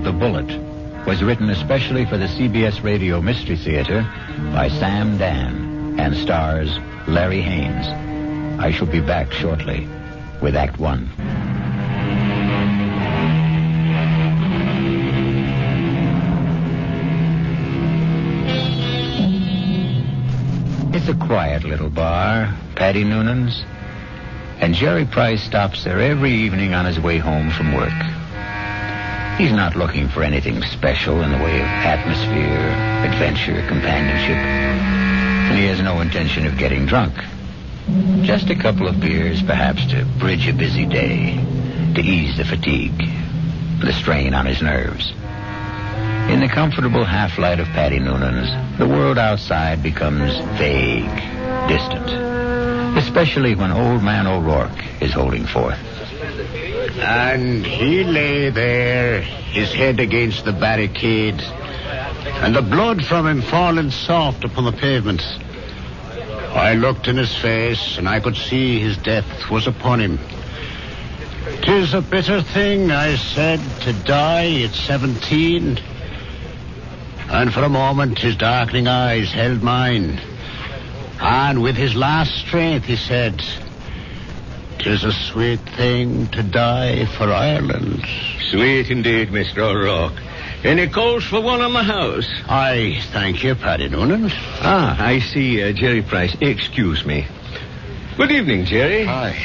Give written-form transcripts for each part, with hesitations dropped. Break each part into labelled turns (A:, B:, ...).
A: The Bullet was written especially for the CBS Radio Mystery Theater by Sam Dan and stars Larry Haynes. I shall be back shortly with Act One. It's a quiet little bar, Paddy Noonan's, and Jerry Price stops there every evening on his way home from work. He's not looking for anything special in the way of atmosphere, adventure, companionship, and he has no intention of getting drunk. Just a couple of beers, perhaps, to bridge a busy day, to ease the fatigue, the strain on his nerves. In the comfortable half-light of Paddy Noonan's, the world outside becomes vague, distant, especially when Old Man O'Rourke is holding forth.
B: And he lay there, his head against the barricade, and the blood from him falling soft upon the pavement. I looked in his face, and I could see his death was upon him. "'Tis a bitter thing," I said, "to die at 17. And for a moment his darkening eyes held mine. And with his last strength he said, "'Tis a sweet thing to die for Ireland."
C: Sweet indeed, Mr. O'Rourke. Any calls for one on the house?
B: I thank you, Paddy Noonan.
C: I see Jerry Price. Excuse me. Good evening, Jerry.
D: Hi.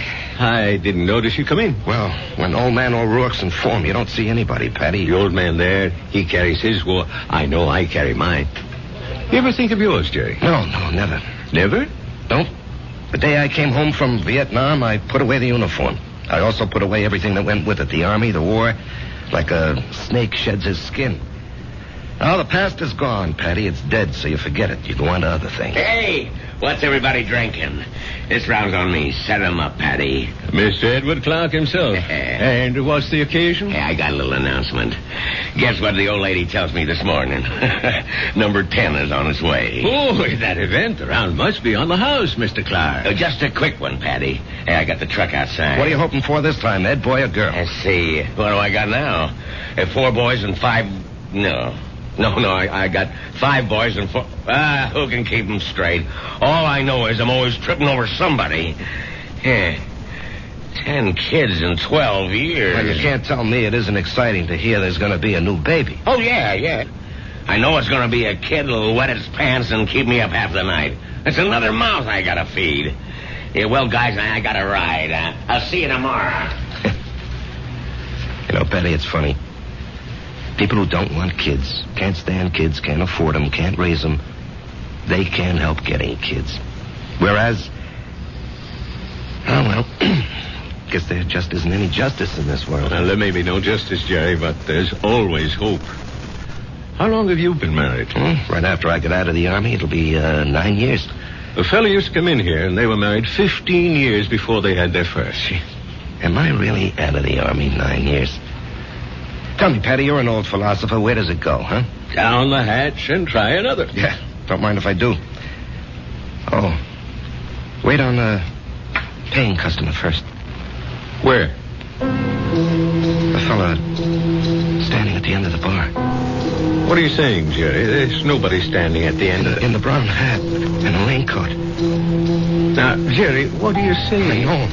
C: I didn't notice you come in.
D: Well, when Old Man O'Rourke's in form, you don't see anybody, Paddy.
C: The old man there, he carries his war. I know I carry mine. You ever think of yours, Jerry?
D: No, never.
C: Never?
D: No. The day I came home from Vietnam, I put away the uniform. I also put away everything that went with it. The army, the war, like a snake sheds his skin. Now, the past is gone, Paddy. It's dead, so you forget it. You go on to other things.
E: Hey, what's everybody drinking? This round's on me. Set 'em up, Paddy.
C: Mr. Edward Clark himself. And what's the occasion?
E: Hey, I got a little announcement. Guess what the old lady tells me this morning? Number 10 is on its way.
C: Oh, at that event, the round must be on the house, Mr. Clark.
E: Just a quick one, Paddy. Hey, I got the truck outside.
D: What are you hoping for this time, Ed, boy or girl?
E: Let's see. What do I got now? 4 boys and 5... No, I got 5 boys and 4... who can keep them straight? All I know is I'm always tripping over somebody. Yeah, 10 kids in 12 years.
D: Well, you can't tell me it isn't exciting to hear there's going to be a new baby.
E: Oh, yeah. I know it's going to be a kid who'll wet his pants and keep me up half the night. It's another mouth I got to feed. Yeah, well, guys, I got to ride. I'll see you tomorrow.
D: You know, Betty, it's funny. People who don't want kids, can't stand kids, can't afford them, can't raise them, they can't help getting kids. Whereas, guess there just isn't any justice in this world.
C: Well, there may be no justice, Jerry, but there's always hope. How long have you been married?
D: Right after I got out of the army, it'll be 9 years.
C: A fellow used to come in here, and they were married 15 years before they had their first.
D: Am I really out of the army 9 years? Tell me, Paddy, you're an old philosopher. Where does it go, huh?
C: Down the hatch and try another.
D: Yeah, don't mind if I do. Oh, wait on a paying customer first.
C: Where?
D: A fella standing at the end of the bar.
C: What are you saying, Jerry? There's nobody standing at the end of
D: In the brown hat and a raincoat.
C: Now, Jerry, what are you saying?
D: I know.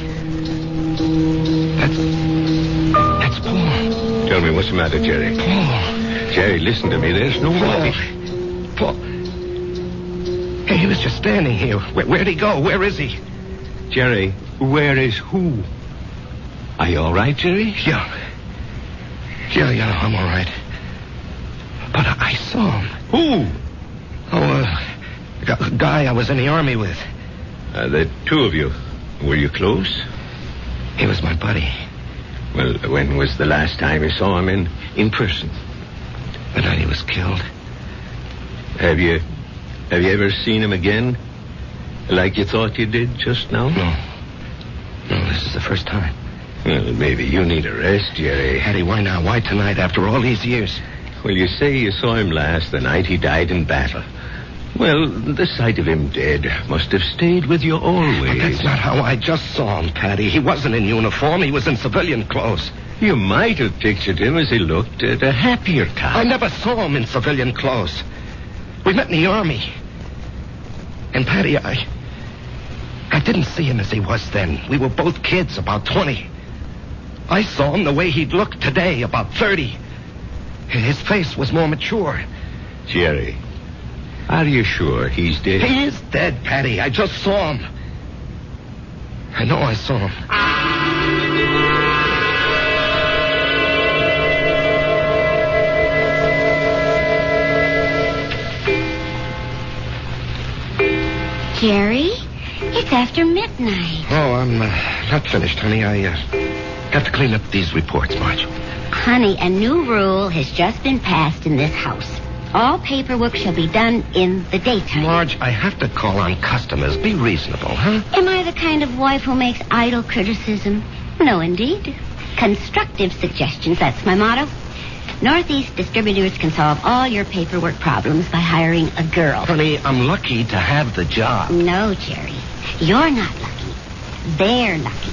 D: That's Paul.
C: Tell me, what's the matter, Jerry?
D: Paul.
C: Jerry, listen to me. There's nobody.
D: Paul. Hey, he was just standing here. Where'd he go? Where is he?
C: Jerry, where is who? Are you all right, Jerry?
D: Yeah, I'm all right. But I saw him.
C: Who?
D: A guy I was in the army with.
C: The two of you. Were you close?
D: He was my buddy.
C: Well, when was the last time you saw him in person?
D: The night he was killed.
C: Have you ever seen him again? Like you thought you did just now?
D: No, this is the first time.
C: Well, maybe you need a rest, Jerry.
D: Hattie, why now? Why tonight after all these years?
C: Well, you say you saw him last the night he died in battle. Well, the sight of him dead must have stayed with you always.
D: But that's not how I just saw him, Paddy. He wasn't in uniform. He was in civilian clothes.
C: You might have pictured him as he looked at a happier
D: I
C: time.
D: never saw him in civilian clothes. We met in the Army. And, Patty, I didn't see him as he was then. We were both kids, about 20. I saw him the way he'd look today, about 30. His face was more mature.
C: Jerry, are you sure he's dead?
D: He is dead, Patty. I just saw him. I know I saw him.
F: Jerry, it's after midnight.
D: Oh, I'm not finished, honey. I have to clean up these reports, Marge.
F: Honey, a new rule has just been passed in this house. All paperwork shall be done in the daytime.
D: Marge, I have to call on customers. Be reasonable, huh?
F: Am I the kind of wife who makes idle criticism? No, indeed. Constructive suggestions, that's my motto. Northeast Distributors can solve all your paperwork problems by hiring a girl.
D: Honey, I'm lucky to have the job.
F: No, Jerry. You're not lucky. They're lucky.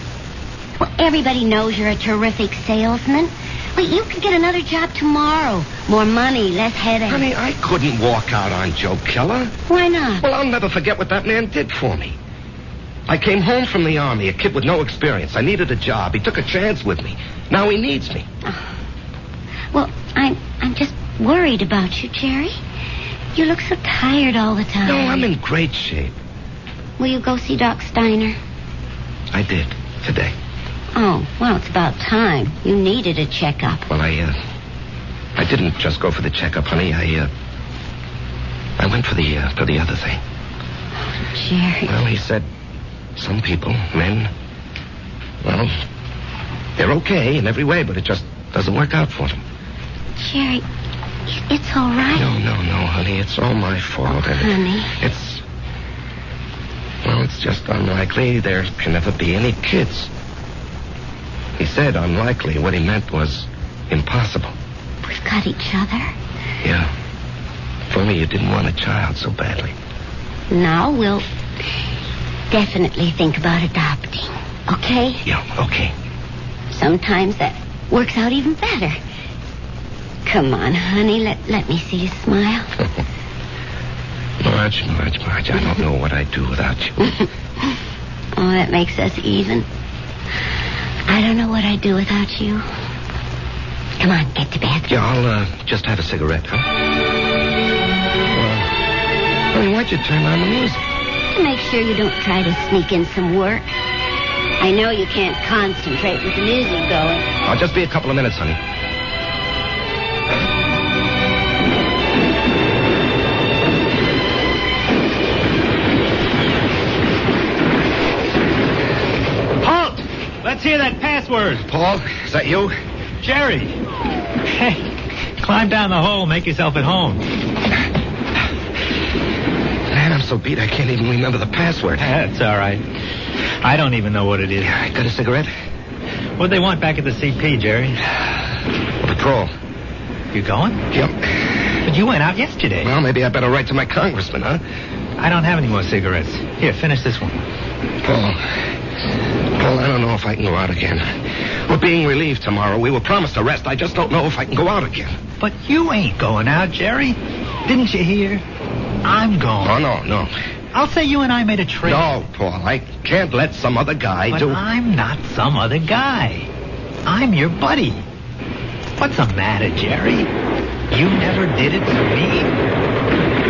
F: Well, everybody knows you're a terrific salesman. Well, you could get another job tomorrow. More money, less headache.
D: Honey, I couldn't walk out on Joe Keller.
F: Why not?
D: Well, I'll never forget what that man did for me. I came home from the Army, a kid with no experience. I needed a job. He took a chance with me. Now he needs me.
F: Oh. Well, I'm just worried about you, Jerry. You look so tired all the time.
D: No, I'm in great shape.
F: Will you go see Doc Steiner?
D: I did, today.
F: Oh, well, it's about time. You needed a checkup.
D: Well, I didn't just go for the checkup, honey. I went for the other thing.
F: Jerry.
D: Well, he said some people, men, well, they're okay in every way, but it just doesn't work out for them.
F: Jerry, it's all right.
D: No, honey. It's all my fault.
F: Honey.
D: It's just unlikely there can never be any kids. He said unlikely. What he meant was impossible.
F: We've got each other.
D: Yeah. If only you didn't want a child so badly.
F: Now we'll definitely think about adopting. Okay?
D: Yeah, okay.
F: Sometimes that works out even better. Come on, honey. Let me see you smile.
D: Marge, I don't know what I'd do without you.
F: Oh, that makes us even. I don't know what I'd do without you. Come on, get to bed.
D: Yeah, I'll just have a cigarette, huh? Honey, why'd you turn on the music?
F: To make sure you don't try to sneak in some work. I know you can't concentrate with the music going.
D: I'll just be a couple of minutes, honey.
G: Halt! Let's hear that password.
D: Paul, is that you?
G: Jerry. Hey, climb down the hole, make yourself at home.
D: Man, I'm so beat I can't even remember the password.
G: That's all right. I don't even know what it is.
D: I got a cigarette?
G: What'd they want back at the CP, Jerry?
D: Patrol.
G: You going?
D: Yep.
G: But you went out yesterday.
D: Well, maybe I better write to my congressman, huh?
G: I don't have any more cigarettes. Here, finish this one.
D: Paul, I don't know if I can go out again. We're being relieved tomorrow. We were promised a rest. I just don't know if I can go out again.
G: But you ain't going out, Jerry. Didn't you hear? I'm going.
D: Oh, no.
G: I'll say you and I made a trade.
D: No, Paul, I can't let some other guy
G: But
D: do...
G: I'm not some other guy. I'm your buddy. What's the matter, Jerry? You never did it to me.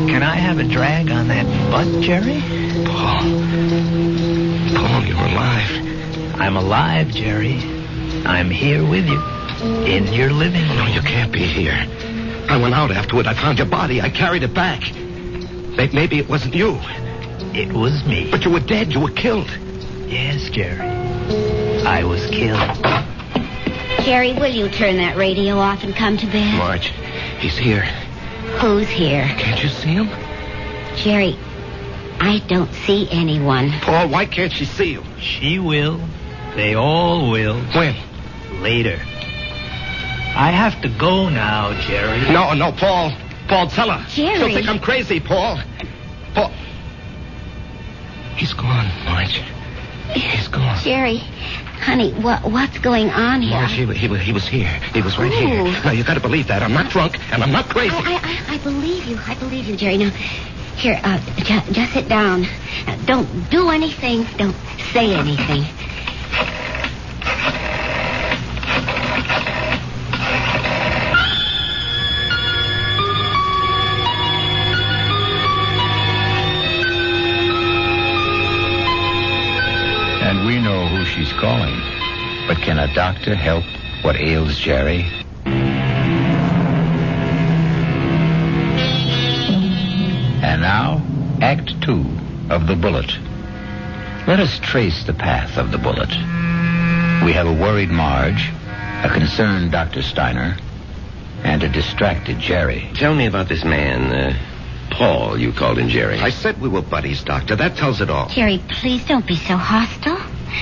G: Can I have a drag on that butt, Jerry?
D: Paul, you're alive.
G: I'm alive, Jerry. I'm here with you. In your living room.
D: No, you can't be here. I went out afterward. I found your body. I carried it back. Maybe it wasn't you.
G: It was me.
D: But you were dead. You were killed.
G: Yes, Jerry. I was killed.
F: Jerry, will you turn that radio off and come to bed?
D: Marge, he's here.
F: Who's here?
D: Can't you see him?
F: Jerry, I don't see anyone.
D: Paul, why can't she see you?
G: She will. They all will.
D: When?
G: Later. I have to go now, Jerry.
D: No, Paul. Paul, tell her.
F: Jerry.
D: She'll think I'm crazy, Paul. Paul. He's gone, Marge. He's gone.
F: Jerry, honey, what's going on here?
D: Marge, he was here. He was right here. Now, you got to believe that. I'm not drunk, and I'm not crazy.
F: I believe you. I believe you, Jerry. Now, here, just sit down. Don't do anything. Don't say anything.
A: And we know who she's calling. But can a doctor help what ails Jerry? And now, Act 2 of The Bullet. Let us trace the path of the bullet. We have a worried Marge, a concerned Dr. Steiner, and a distracted Jerry.
C: Tell me about this man, Paul, you called him Jerry.
D: I said we were buddies, Doctor. That tells it all.
F: Jerry, please don't be so hostile.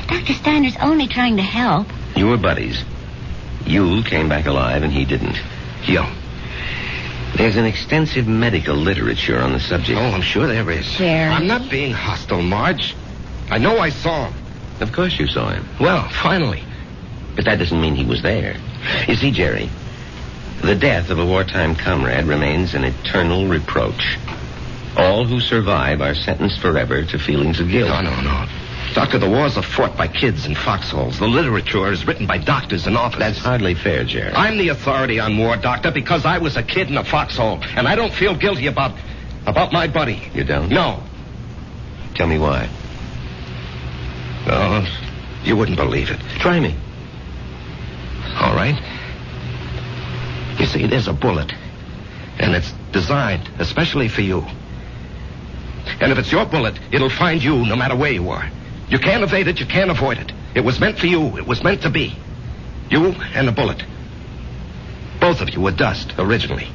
F: Dr. Steiner's only trying to help.
C: You were buddies. You came back alive and he didn't.
D: Yo.
C: There's an extensive medical literature on the subject.
D: Oh, I'm sure there is.
F: Jerry.
D: I'm not being hostile, Marge. I know I saw him.
C: Of course you saw him.
D: Well, finally.
C: But that doesn't mean he was there. You see, Jerry, the death of a wartime comrade remains an eternal reproach. All who survive are sentenced forever to feelings of guilt.
D: No. Doctor, the wars are fought by kids in foxholes. The literature is written by doctors and officers.
C: That's hardly fair, Jerry.
D: I'm the authority on war, Doctor, because I was a kid in a foxhole, and I don't feel guilty about my buddy.
C: You don't?
D: No.
C: Tell me why.
D: Oh, you wouldn't believe it.
C: Try me.
D: All right. You see, there's a bullet, and it's designed especially for you. And if it's your bullet, it'll find you no matter where you are. You can't evade it, you can't avoid it. It was meant for you, it was meant to be. You and the bullet. Both of you were dust, originally.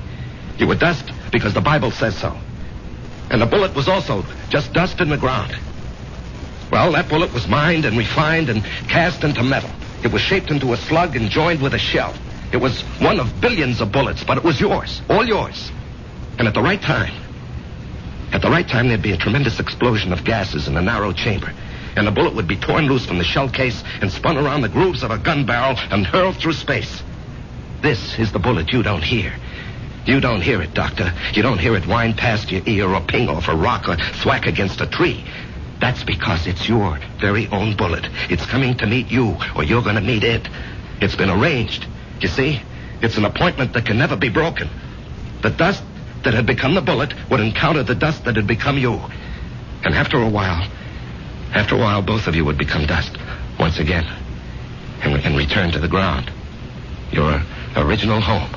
D: You were dust because the Bible says so. And the bullet was also just dust in the ground. Well, that bullet was mined and refined and cast into metal. It was shaped into a slug and joined with a shell. It was one of billions of bullets, but it was yours, all yours. And at the right time, there'd be a tremendous explosion of gases in a narrow chamber. And the bullet would be torn loose from the shell case and spun around the grooves of a gun barrel and hurled through space. This is the bullet you don't hear. You don't hear it, Doctor. You don't hear it whine past your ear or ping off a rock or thwack against a tree. That's because it's your very own bullet. It's coming to meet you, or you're going to meet it. It's been arranged. You see? It's an appointment that can never be broken. The dust that had become the bullet would encounter the dust that had become you. And after a while, both of you would become dust once again and return to the ground. Your original home.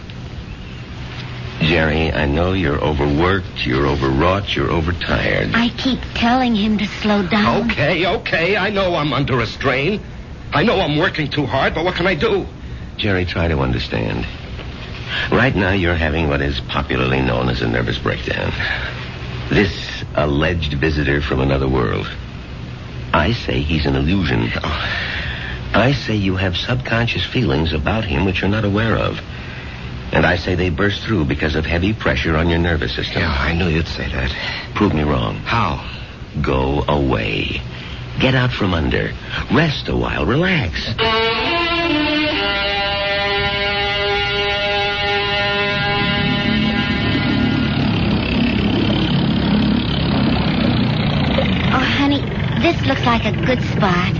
C: Jerry, I know you're overworked, you're overwrought, you're overtired.
F: I keep telling him to slow down.
D: Okay. I know I'm under a strain. I know I'm working too hard, but what can I do?
C: Jerry, try to understand. Right now, you're having what is popularly known as a nervous breakdown. This alleged visitor from another world. I say he's an illusion. I say you have subconscious feelings about him which you're not aware of. And I say they burst through because of heavy pressure on your nervous system.
D: Yeah, I knew you'd say that.
C: Prove me wrong.
D: How?
C: Go away. Get out from under. Rest a while. Relax.
F: This looks like a good spot.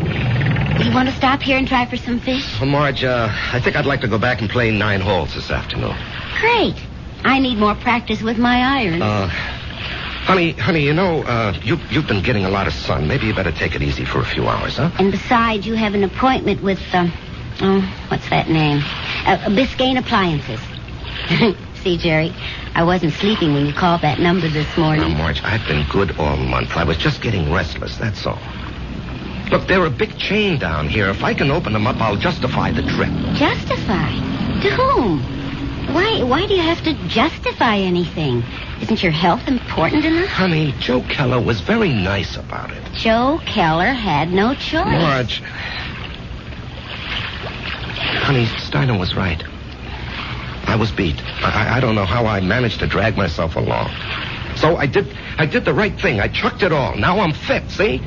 F: You want to stop here and try for some fish?
D: Well, Marge, I think I'd like to go back and play 9 holes this afternoon.
F: Great. I need more practice with my iron.
D: Honey, you know, you've been getting a lot of sun. Maybe you better take it easy for a few hours, huh?
F: And besides, you have an appointment with, what's that name? Biscayne Appliances. See, Jerry, I wasn't sleeping when you called that number this morning.
D: Now, Marge, I've been good all month. I was just getting restless, that's all. Look, they're a big chain down here. If I can open them up, I'll justify the trip.
F: Justify? To whom? Why do you have to justify anything? Isn't your health important enough?
D: Honey, Joe Keller was very nice about it.
F: Joe Keller had no choice.
D: Marge. Honey, Steiner was right. I was beat. I don't know how I managed to drag myself along. So I did the right thing. I chucked it all. Now I'm fit, see?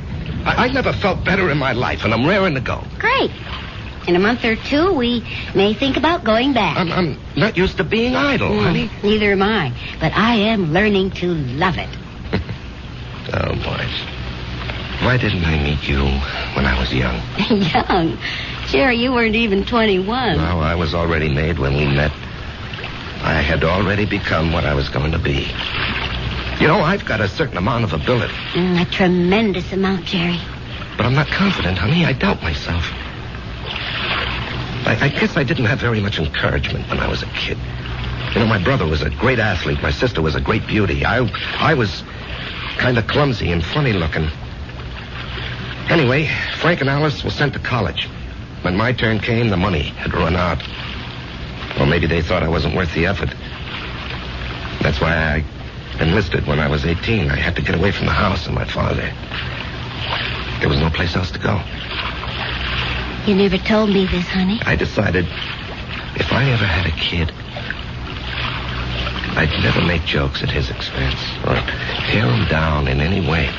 D: I never felt better in my life, and I'm raring to go.
F: Great. In a month or two, we may think about going back.
D: I'm not used to being idle, honey.
F: Neither am I. But I am learning to love it.
D: Oh, Marge. Why didn't I meet you when I was young?
F: Young? Jerry, you weren't even 21.
D: No, I was already made when we met. I had already become what I was going to be. You know, I've got a certain amount of ability.
F: A tremendous amount, Jerry.
D: But I'm not confident, honey. I doubt myself. I guess I didn't have very much encouragement when I was a kid. You know, my brother was a great athlete. My sister was a great beauty. I was kind of clumsy and funny looking. Anyway, Frank and Alice were sent to college. When my turn came, the money had run out. Or maybe they thought I wasn't worth the effort. That's why I enlisted when I was 18. I had to get away from the house and my father. There was no place else to go.
F: You never told me this, honey.
D: I decided if I ever had a kid, I'd never make jokes at his expense or tear him down in any way.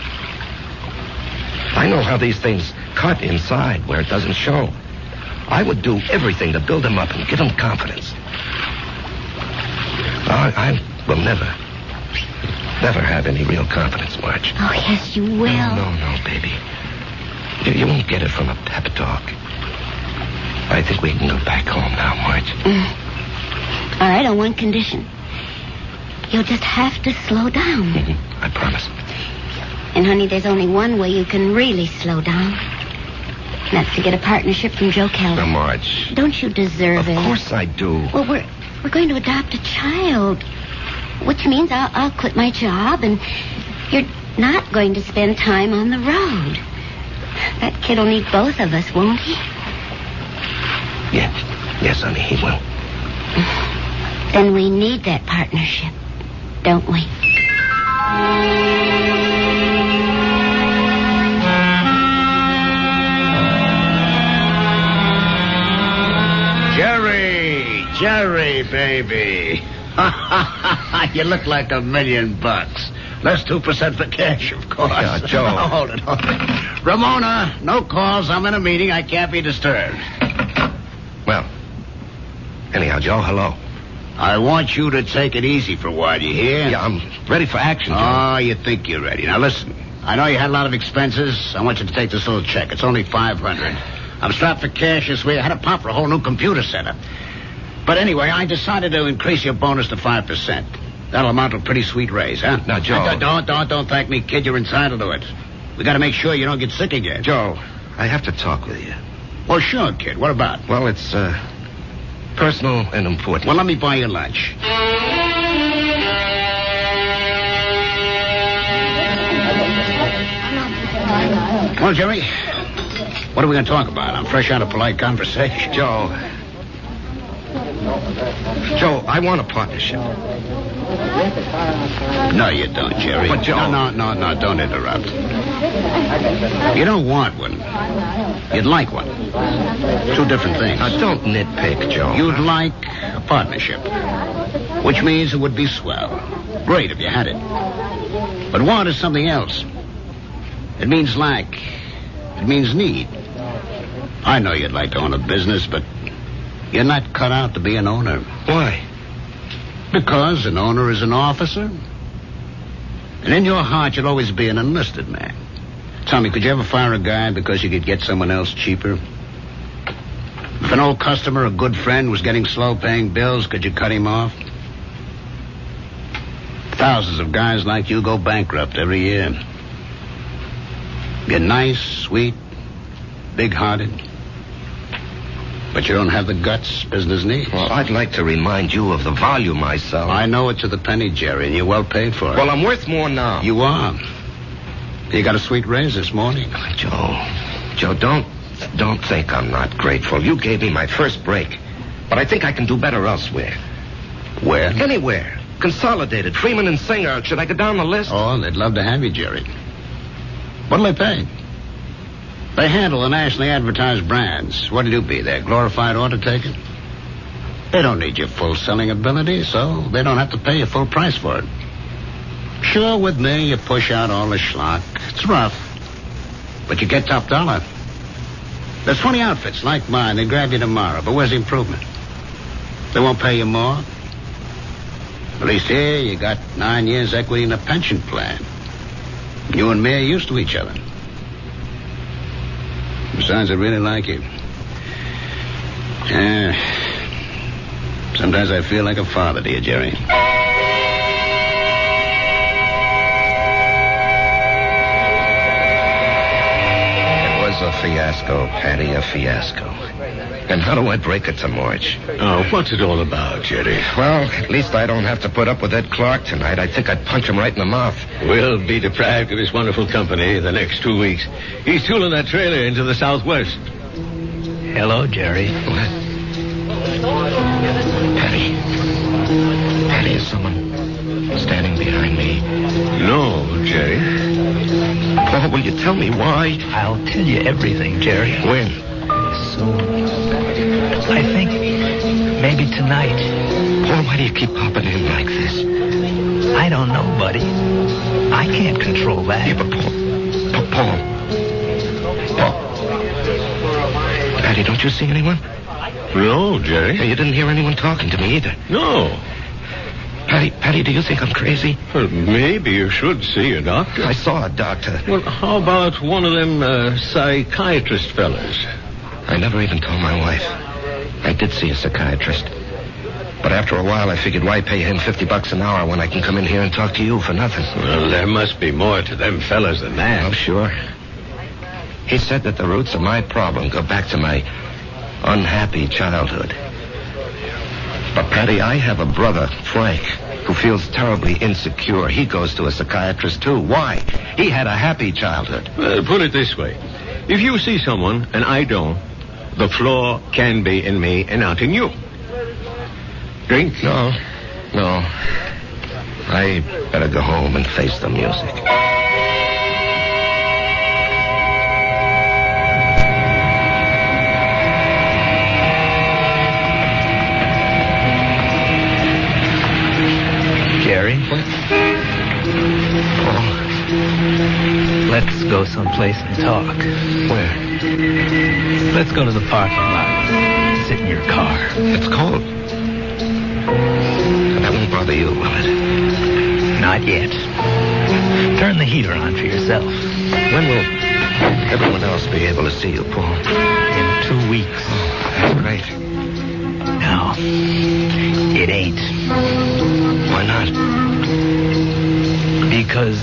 D: I know how these things cut inside where it doesn't show. I would do everything to build him up and give him confidence. I will never have any real confidence, Marge.
F: Oh, yes, you will.
D: No, baby. You won't get it from a pep talk. I think we can go back home now, Marge.
F: All right, on one condition. You'll just have to slow down.
D: I promise.
F: And, honey, there's only one way you can really slow down. And that's to get a partnership from Joe Kelly.
D: Now, Marge.
F: Don't you deserve it?
D: Of course I do.
F: Well, we're going to adopt a child. Which means I'll quit my job and you're not going to spend time on the road. That kid will need both of us, won't he?
D: Yes, honey, he will.
F: Then we need that partnership, don't we?
B: Jerry, baby. You look like $1 million. Less 2% for cash, of course.
D: Yeah, Joe.
B: Hold it. Ramona, no calls. I'm in a meeting. I can't be disturbed.
D: Well, anyhow, Joe, hello.
B: I want you to take it easy for a while, you hear?
D: Yeah, I'm ready for action, Joe.
B: Oh, you think you're ready. Now, listen. I know you had a lot of expenses. I want you to take this little check. It's only $500. I'm strapped for cash this week. I had to pop for a whole new computer setup. But anyway, I decided to increase your bonus to 5%. That'll amount to a pretty sweet raise, huh?
D: Now, Joe.
B: Don't thank me, kid. You're entitled to it. We got to make sure you don't get sick again.
D: Joe, I have to talk with you.
B: Well, sure, kid. What about?
D: Well, it's personal and important.
B: Well, let me buy you lunch. Well, Jerry, what are we going to talk about? I'm fresh out of polite conversation.
D: Joe, I want a partnership.
B: No, you don't, Jerry.
D: But, Joe...
B: No, don't interrupt. You don't want one. You'd like one. Two different things.
D: Now, don't nitpick, Joe.
B: You'd like a partnership, which means it would be swell. Great if you had it. But want is something else. It means lack. It means need. I know you'd like to own a business, but you're not cut out to be an owner.
D: Why?
B: Because an owner is an officer. And in your heart, you'll always be an enlisted man. Tommy, could you ever fire a guy because you could get someone else cheaper? If an old customer, a good friend, was getting slow paying bills, could you cut him off? Thousands of guys like you go bankrupt every year. You're nice, sweet, big-hearted. But you don't have the guts business needs.
D: Well, I'd like to remind you of the volume I sell.
B: I know it to the penny, Jerry, and you're well paid for it.
D: Well, I'm worth more now.
B: You are. You got a sweet raise this morning.
D: Joe, don't think I'm not grateful. You gave me my first break. But I think I can do better elsewhere.
B: Where?
D: Anywhere. Consolidated, Freeman and Singer. Should I go down the list?
B: Oh, they'd love to have you, Jerry. What'll they pay? They handle the nationally advertised brands. What'll you be, their glorified order taker? They don't need your full selling ability, so they don't have to pay you full price for it. Sure, with me, you push out all the schlock. It's rough, but you get top dollar. There's 20 outfits like mine. They grab you tomorrow, but where's the improvement? They won't pay you more. At least here, you got 9 years equity in a pension plan. You and me are used to each other. Besides, I really like you. Yeah. Sometimes I feel like a father to you, Jerry.
D: It was a fiasco, Patty, a fiasco. And how do I break it to March?
E: Oh, what's it all about, Jerry?
D: Well, at least I don't have to put up with Ed Clark tonight. I think I'd punch him right in the mouth.
E: We'll be deprived of his wonderful company the next 2 weeks. He's tooling that trailer into the southwest.
G: Hello, Jerry.
D: What? Patty. Patty, is someone standing behind me?
E: No, Jerry.
D: Paul, will you tell me why?
G: I'll tell you everything, Jerry.
D: When?
G: Soon. I think maybe tonight.
D: Paul, why do you keep popping in like this?
G: I don't know, buddy. I can't control that.
D: Yeah, but Paul. Patty, don't you see anyone?
E: No, Jerry.
D: You didn't hear anyone talking to me either.
E: No.
D: Patty, do you think I'm crazy?
E: Well, maybe you should see a doctor.
D: I saw a doctor.
E: Well, how about one of them psychiatrist fellas?
D: I never even told my wife. I did see a psychiatrist. But after a while, I figured, why pay him $50 an hour when I can come in here and talk to you for nothing?
E: Well, there must be more to them fellas than that.
D: Oh, sure. He said that the roots of my problem go back to my unhappy childhood. But, Patty, I have a brother, Frank, who feels terribly insecure. He goes to a psychiatrist, too. Why? He had a happy childhood.
E: Put it this way. If you see someone and I don't, the flaw can be in me and not in you. Drink?
D: No. I better go home and face the music.
G: Jerry?
D: What? Paul?
G: Let's go someplace and talk.
D: Where?
G: Let's go to the parking lot. Sit in your car.
D: It's cold. That won't bother you, will it?
G: Not yet. Turn the heater on for yourself.
D: When will everyone else be able to see you, Paul?
G: In 2 weeks.
D: Oh, that's great.
G: No, it ain't.
D: Why not?
G: Because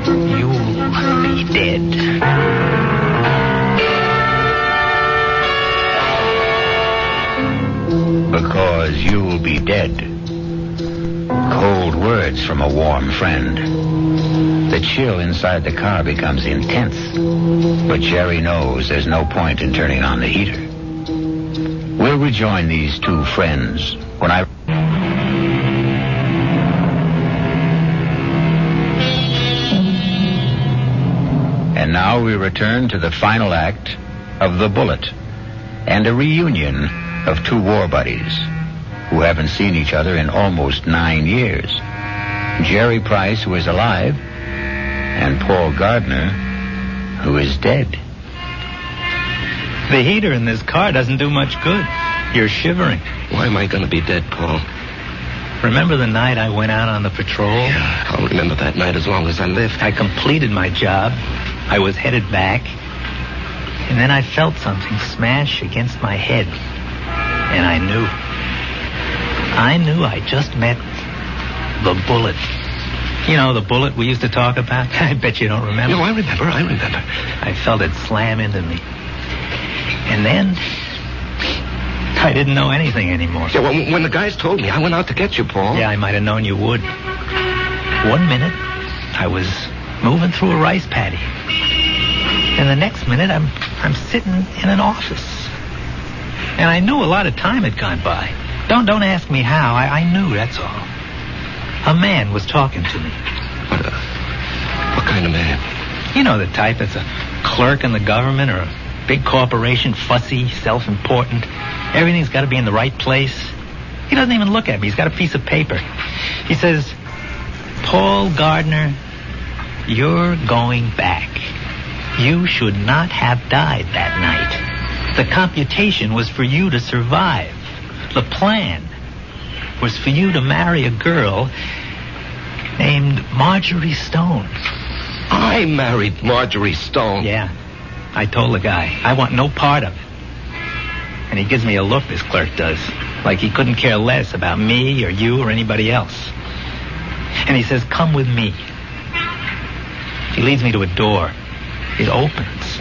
G: you'll be dead.
A: Because you'll be dead. Cold words from a warm friend. The chill inside the car becomes intense. But Jerry knows there's no point in turning on the heater. We'll rejoin these two friends when I... And now we return to the final act of The Bullet and a reunion of two war buddies who haven't seen each other in almost 9 years. Jerry Price, who is alive, and Paul Gardner, who is dead.
G: The heater in this car doesn't do much good. You're shivering.
D: Why am I going to be dead, Paul?
G: Remember the night I went out on the patrol?
D: Yeah, I'll remember that night as long as I live.
G: I completed my job. I was headed back. And then I felt something smash against my head. And I knew I just met the bullet. You know, the bullet we used to talk about? I bet you don't remember.
D: No, I remember.
G: I felt it slam into me. And then I didn't know anything anymore.
D: Yeah, well, when the guys told me, I went out to get you, Paul.
G: Yeah, I might have known you would. 1 minute, I was moving through a rice paddy. And the next minute, I'm sitting in an office. And I knew a lot of time had gone by. Don't ask me how. I knew, that's all. A man was talking to me.
D: What kind of man?
G: You know the type that's a clerk in the government or a big corporation, fussy, self-important. Everything's got to be in the right place. He doesn't even look at me. He's got a piece of paper. He says, Paul Gardner, you're going back. You should not have died that night. The computation was for you to survive. The plan was for you to marry a girl named Marjorie Stone.
D: I married Marjorie Stone.
G: Yeah. I told the guy, I want no part of it. And he gives me a look, this clerk does, like he couldn't care less about me or you or anybody else. And he says, come with me. He leads me to a door. It opens.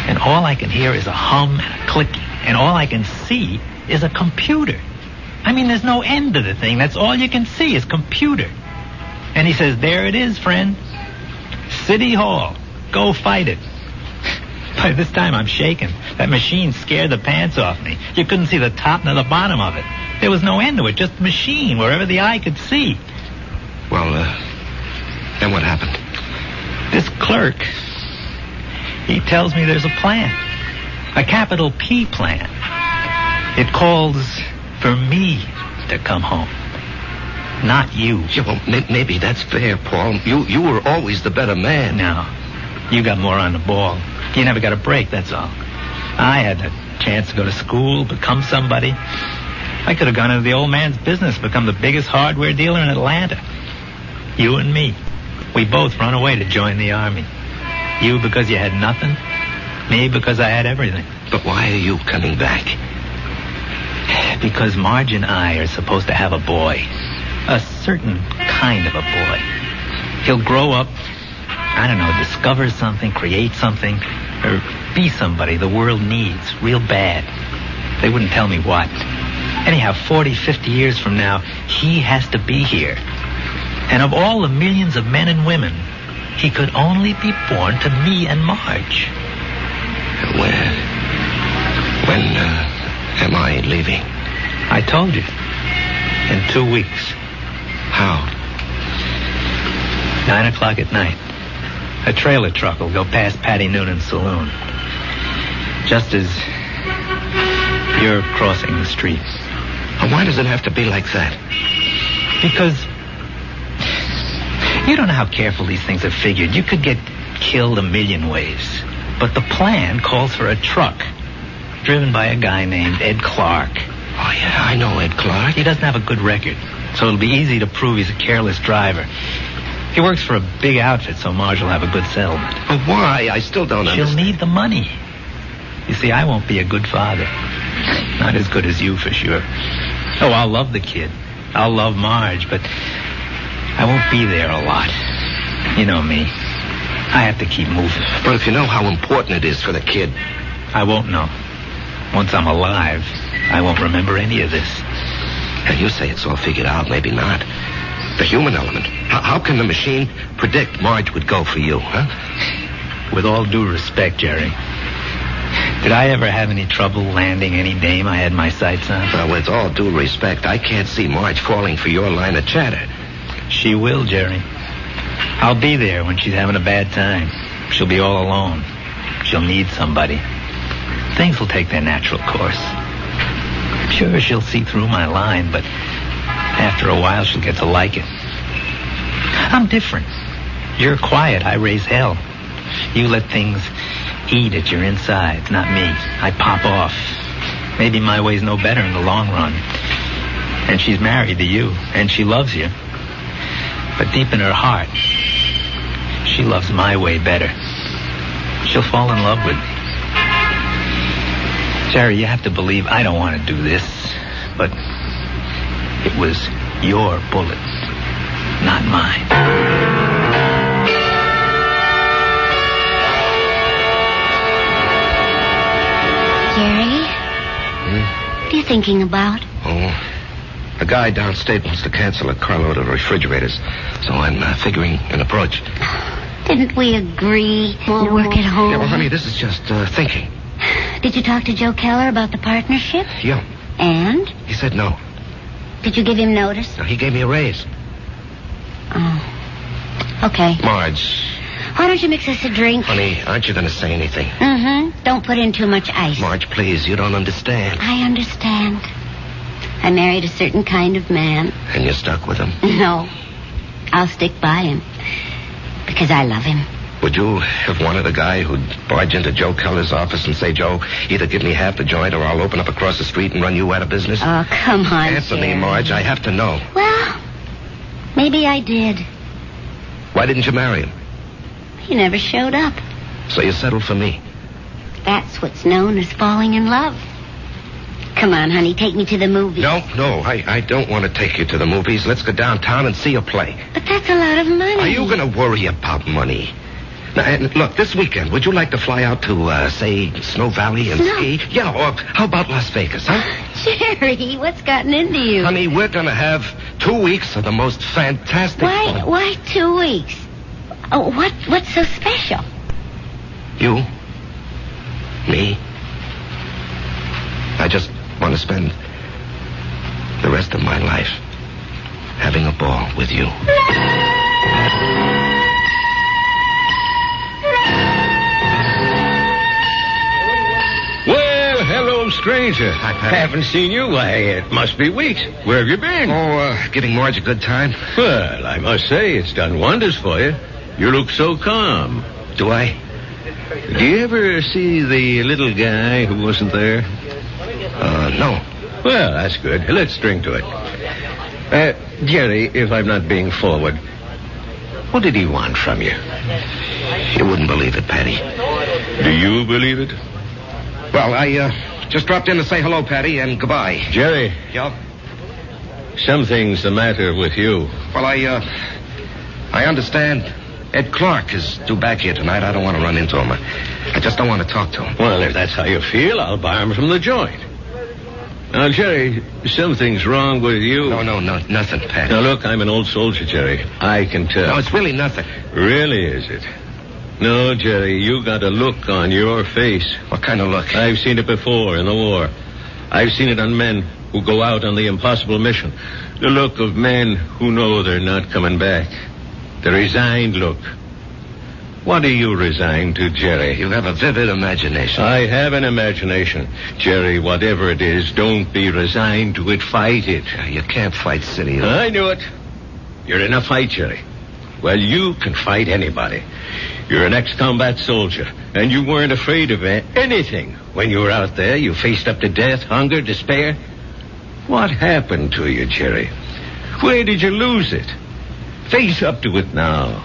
G: And all I can hear is a hum and a clicking. And all I can see is a computer. I mean, there's no end to the thing. That's all you can see is computer. And he says, there it is, friend. City Hall. Go fight it. By this time, I'm shaking. That machine scared the pants off me. You couldn't see the top nor the bottom of it. There was no end to it, just machine, wherever the eye could see.
D: Well, then what happened?
G: This clerk, he tells me there's a plan. A capital P plan. It calls for me to come home. Not you.
D: Yeah, well, maybe that's fair, Paul. You were always the better man.
G: No. You got more on the ball. You never got a break, that's all. I had the chance to go to school, become somebody. I could have gone into the old man's business, become the biggest hardware dealer in Atlanta. You and me. We both run away to join the army. You because you had nothing. Me because I had everything.
D: But why are you coming back?
G: Because Marge and I are supposed to have a boy. A certain kind of a boy. He'll grow up, I don't know, discover something, create something, or be somebody the world needs real bad. They wouldn't tell me what. Anyhow, 40, 50 years from now, he has to be here. And of all the millions of men and women, he could only be born to me and Marge.
D: When am I leaving?
G: I told you. In 2 weeks.
D: How?
G: 9 o'clock at night. A trailer truck will go past Patty Noonan's saloon. Just as you're crossing the street.
D: And why does it have to be like that?
G: Because you don't know how careful these things are figured. You could get killed a million ways. But the plan calls for a truck driven by a guy named Ed Clark.
D: Oh, yeah, I know Ed Clark.
G: He doesn't have a good record, so it'll be easy to prove he's a careless driver. He works for a big outfit, so Marge will have a good settlement.
D: But why? I still don't understand.
G: She'll need the money. You see, I won't be a good father. Not as good as you, for sure. Oh, I'll love the kid. I'll love Marge, but I won't be there a lot. You know me. I have to keep moving.
D: But if you know how important it is for the kid...
G: I won't know. Once I'm alive, I won't remember any of this.
D: And you say it's all figured out, maybe not. The human element. How can the machine predict Marge would go for you, huh?
G: With all due respect, Jerry, did I ever have any trouble landing any dame I had my sights on?
D: Well, with all due respect, I can't see Marge falling for your line of chatter.
G: She will, Jerry. I'll be there when she's having a bad time. She'll be all alone. She'll need somebody. Things will take their natural course. Sure, she'll see through my line, but after a while she'll get to like it. I'm different. You're quiet. I raise hell. You let things eat at your insides, not me. I pop off. Maybe my way's no better in the long run. And she's married to you, and she loves you. But deep in her heart, she loves my way better. She'll fall in love with me. Jerry, you have to believe I don't want to do this, but it was your bullet, not mine.
F: Jerry? What are you thinking about?
D: Oh, a guy downstate wants to cancel a carload of refrigerators, so I'm figuring an approach.
F: Didn't we agree we'll work at home?
D: Yeah, well, honey, this is just thinking.
F: Did you talk to Joe Keller about the partnership?
D: Yeah.
F: And?
D: He said no.
F: Did you give him notice?
D: No, he gave me a raise.
F: Oh. Okay.
D: Marge.
F: Why don't you mix us a drink?
D: Honey, aren't you going to say anything?
F: Mm-hmm. Don't put in too much ice.
D: Marge, please, you don't understand.
F: I understand. I married a certain kind of man.
D: And you're stuck with him?
F: No. I'll stick by him. Because I love him.
D: Would you have wanted a guy who'd barge into Joe Keller's office and say, Joe, either give me half the joint or I'll open up across the street and run you out of business?
F: Oh, come on,
D: Answer me,
F: Jerry.
D: Marge. I have to know.
F: Well, maybe I did.
D: Why didn't you marry him?
F: He never showed up.
D: So you settled for me.
F: That's what's known as falling in love. Come on, honey, take me to the movies.
D: No, I don't want to take you to the movies. Let's go downtown and see a play.
F: But that's a lot of money.
D: Are you going to worry about money? Now, and look, this weekend, would you like to fly out to, say, Snow Valley and ski? Yeah, or how about Las Vegas, huh?
F: Jerry, what's gotten into you?
D: Honey, we're going to have 2 weeks of the most fantastic fun.
F: Why 2 weeks? Oh, what's so special?
D: You? Me? I just want to spend the rest of my life having a ball with you.
E: Well, hello, stranger.
D: Hi, Patty.
E: Haven't seen you. Why, it must be weeks. Where have you been?
D: Giving Marge a good time.
E: Well, I must say, it's done wonders for you. You look so calm.
D: Do I?
E: Do you ever see the little guy who wasn't there?
D: No.
E: Well, that's good. Let's drink to it. Jerry, if I'm not being forward, what did he want from you?
D: You wouldn't believe it, Patty.
E: Do you believe it?
D: Well, I just dropped in to say hello, Patty, and goodbye.
E: Jerry,
D: Yeah?
E: something's the matter with you.
D: Well, I understand Ed Clark is due back here tonight. I don't want to run into him. I just don't want to talk to him.
E: Well, if that's how you feel, I'll buy him from the joint. Now, Jerry, something's wrong with you.
D: No, nothing, Patty.
E: Now, look, I'm an old soldier, Jerry. I can tell.
D: No, it's really nothing.
E: Really, is it? No, Jerry, you got a look on your face.
D: What kind of look?
E: I've seen it before in the war. I've seen it on men who go out on the impossible mission. The look of men who know they're not coming back. The resigned look. What are you resigned to, Jerry?
D: You have a vivid imagination.
E: I have an imagination. Jerry, whatever it is, don't be resigned to it. Fight it.
D: You can't fight City.
E: I knew it. You're in a fight, Jerry. Well, you can fight anybody. You're an ex-combat soldier, and you weren't afraid of anything. When you were out there, you faced up to death, hunger, despair. What happened to you, Jerry? Where did you lose it? Face up to it now.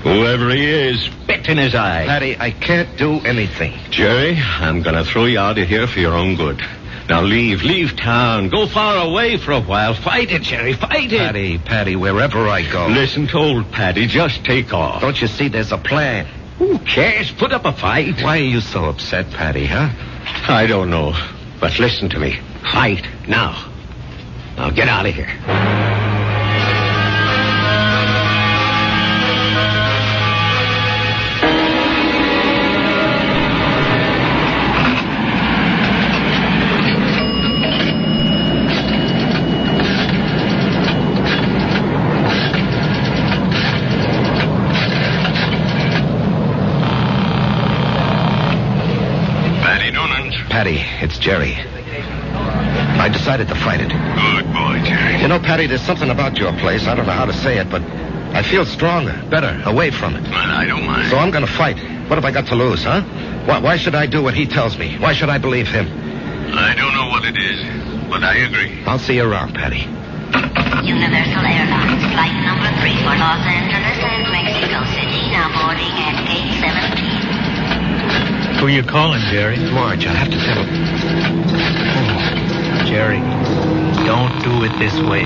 E: Whoever he is, spit in his eye.
D: Patty, I can't do anything.
E: Jerry, I'm going to throw you out of here for your own good. Now leave town. Go far away for a while. Fight it, Jerry, fight it.
D: Patty, wherever I go.
E: Listen to old Patty. Just take off.
D: Don't you see there's a plan?
E: Who cares? Put up a fight.
D: Why are you so upset, Patty, huh?
E: I don't know. But listen to me. Fight now. Now get out of here.
D: Patty, it's Jerry. I decided to fight it.
E: Good boy, Jerry.
D: You know, Patty, there's something about your place. I don't know how to say it, but I feel stronger, better, away from it.
E: Well, I don't mind.
D: So I'm going to fight. What have I got to lose, huh? Why should I do what he tells me? Why should I believe him?
E: I don't know what it is, but I agree.
D: I'll see you around, Patty.
H: Universal Airlines, flight number 3 for Los Angeles and Mexico City, now boarding at gate 17.
G: Who you calling, Jerry?
D: Marge, I have to tell him.
G: Jerry, don't do it this way.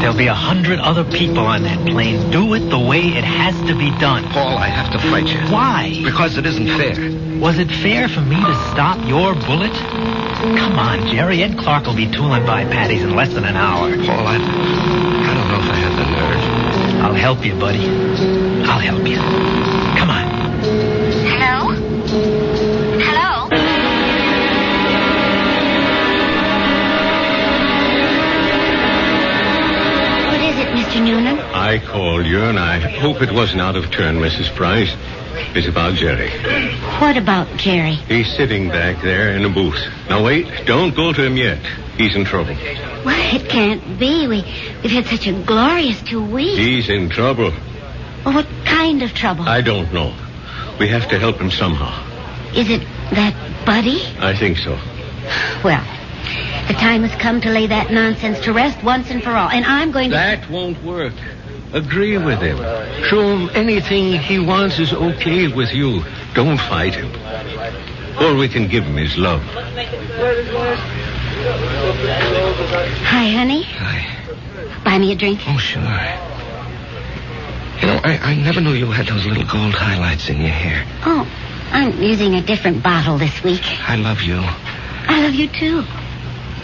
G: There'll be 100 other people on that plane. Do it the way it has to be done.
D: Paul, I have to fight you.
G: Why?
D: Because it isn't fair.
G: Was it fair for me to stop your bullet? Come on, Jerry. Ed Clark will be tooling by Patty's in less than an hour.
D: Paul, I don't know if I have the nerve.
G: I'll help you, buddy. I'll help you. Come on.
H: Hello? Hello?
F: What is it, Mr. Noonan?
E: I called you, and I hope it wasn't out of turn, Mrs. Price.
I: is about Jerry.
F: What about Jerry?
I: He's sitting back there in a booth. Now, wait. Don't go to him yet. He's in trouble.
F: Well, it can't be. We've had such a glorious 2 weeks.
I: He's in trouble.
F: Well, what kind of trouble?
I: I don't know. We have to help him somehow.
F: Is it that Buddy?
I: I think so.
F: Well, the time has come to lay that nonsense to rest once and for all. And I'm going to...
I: That won't work. Agree with him. Show him anything he wants is okay with you. Don't fight him. Or we can give him his love.
F: Hi, honey.
D: Hi.
F: Buy me a drink.
D: Oh, sure. You know, I never knew you had those little gold highlights in your hair.
F: Oh, I'm using a different bottle this week.
D: I love you.
F: I love you, too.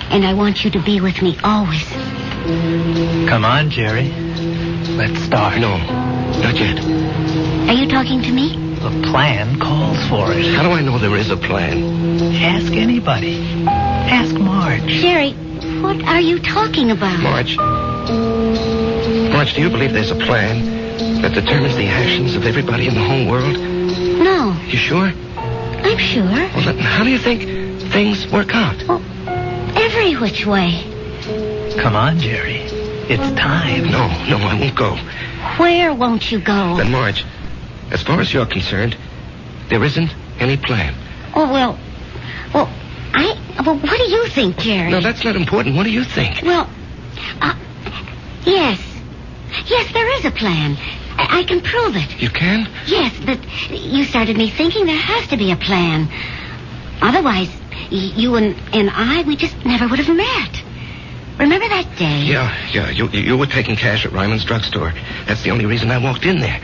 F: And I want you to be with me always.
G: Come on, Jerry. Let's start.
D: No, not yet.
F: Are you talking to me?
G: The plan calls for it.
D: How do I know there is a plan?
G: Ask anybody. Ask Marge.
F: Jerry, what are you talking about?
D: Marge, do you believe there's a plan that determines the actions of everybody in the whole world?
F: No.
D: You sure?
F: I'm sure.
D: Well, then how do you think things work out?
F: Well, every which way.
G: Come on, Jerry. It's time.
D: No, I won't go.
F: Where won't you go?
D: Then, Marge, as far as you're concerned, there isn't any plan.
F: Oh, well, what do you think, Jerry?
D: No, that's not important. What do you think?
F: Well, yes. Yes, there is a plan. I can prove it.
D: You can?
F: Yes, but you started me thinking there has to be a plan. Otherwise, you and I, we just never would have met. Remember that day?
D: Yeah. You were taking cash at Ryman's drugstore. That's the only reason I walked in there.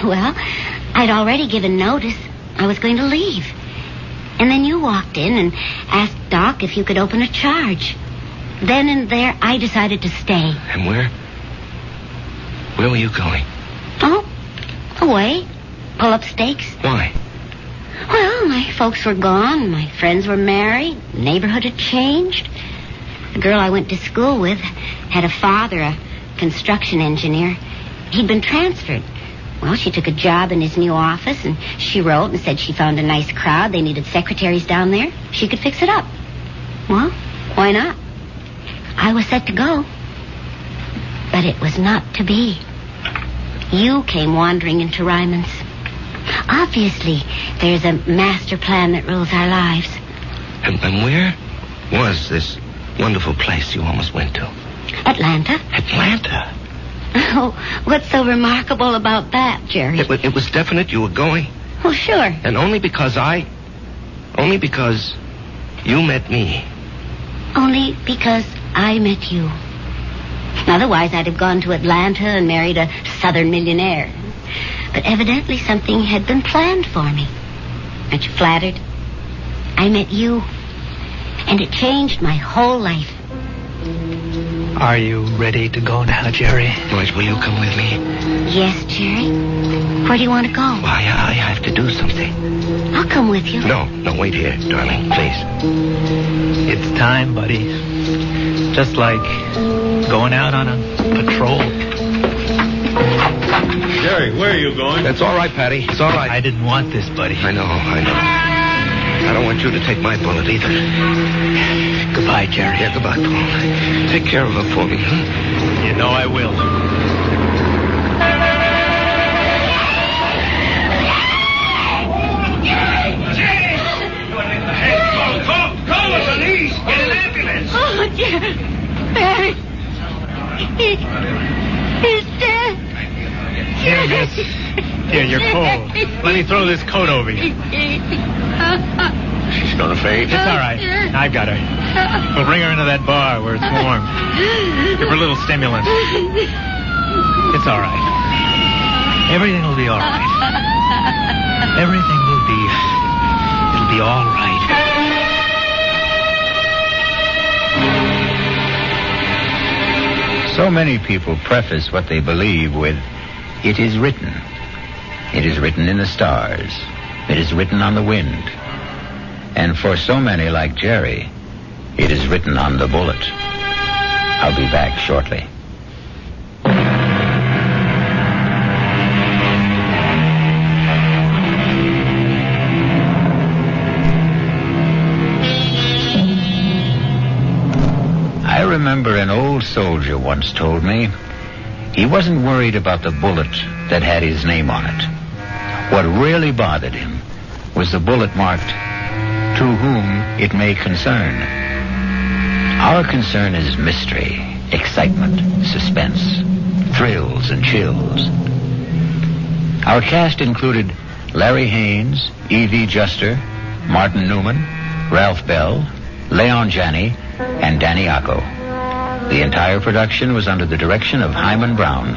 F: Well, I'd already given notice. I was going to leave. And then you walked in and asked Doc if you could open a charge. Then and there, I decided to stay.
D: And where? Where were you going?
F: Oh, away. Pull up stakes.
D: Why?
F: Well, my folks were gone. My friends were married. The neighborhood had changed. The girl I went to school with had a father, a construction engineer. He'd been transferred. Well, she took a job in his new office, and she wrote and said she found a nice crowd. They needed secretaries down there. She could fix it up. Well, why not? I was set to go. But it was not to be. You came wandering into Ryman's. Obviously, there's a master plan that rules our lives.
D: And where was this wonderful place you almost went to?
F: Atlanta.
D: Atlanta?
F: Oh, what's so remarkable about that, Jerry?
D: It was definite you were going?
F: Well, sure.
D: And only because you met me.
F: Only because I met you. Otherwise, I'd have gone to Atlanta and married a southern millionaire. But evidently something had been planned for me. Aren't you flattered? I met you, and it changed my whole life.
G: Are you ready to go now, Jerry?
D: Marge, will you come with me?
F: Yes, Jerry. Where do you want to go?
D: Well, I have to do something.
F: I'll come with you.
D: No, wait here, darling, please.
G: It's time, buddy. Just like going out on a patrol.
I: Jerry, where are you going?
D: That's all right, Patty. It's all right.
G: I didn't want this, buddy.
D: I know. I don't want you to take my bullet either.
G: Goodbye, Jerry.
D: Yeah, goodbye, Paul. Take care of her for me, huh?
G: You know I will.
E: Call the police! Get an ambulance!
F: Oh, Jerry. Barry. He's dead.
G: Here, miss. Here, you're cold. Let me throw this coat over you.
I: She's gonna faint.
G: It's all right. I've got her. We'll bring her into that bar where it's warm. Give her a little stimulant. It's all right. Everything will be all right. Everything will be... It'll be all right.
A: So many people preface what they believe with, "It is written." It is written in the stars. It is written on the wind. And for so many like Jerry, it is written on the bullet. I'll be back shortly. remember an old soldier once told me he wasn't worried about the bullet that had his name on it. What really bothered him was the bullet marked, "To whom it may concern." Our concern is mystery, excitement, suspense, thrills and chills. Our cast included Larry Haynes, E.V. Juster, Martin Newman, Ralph Bell, Leon Janney, and Danny Acco. The entire production was under the direction of Hyman Brown.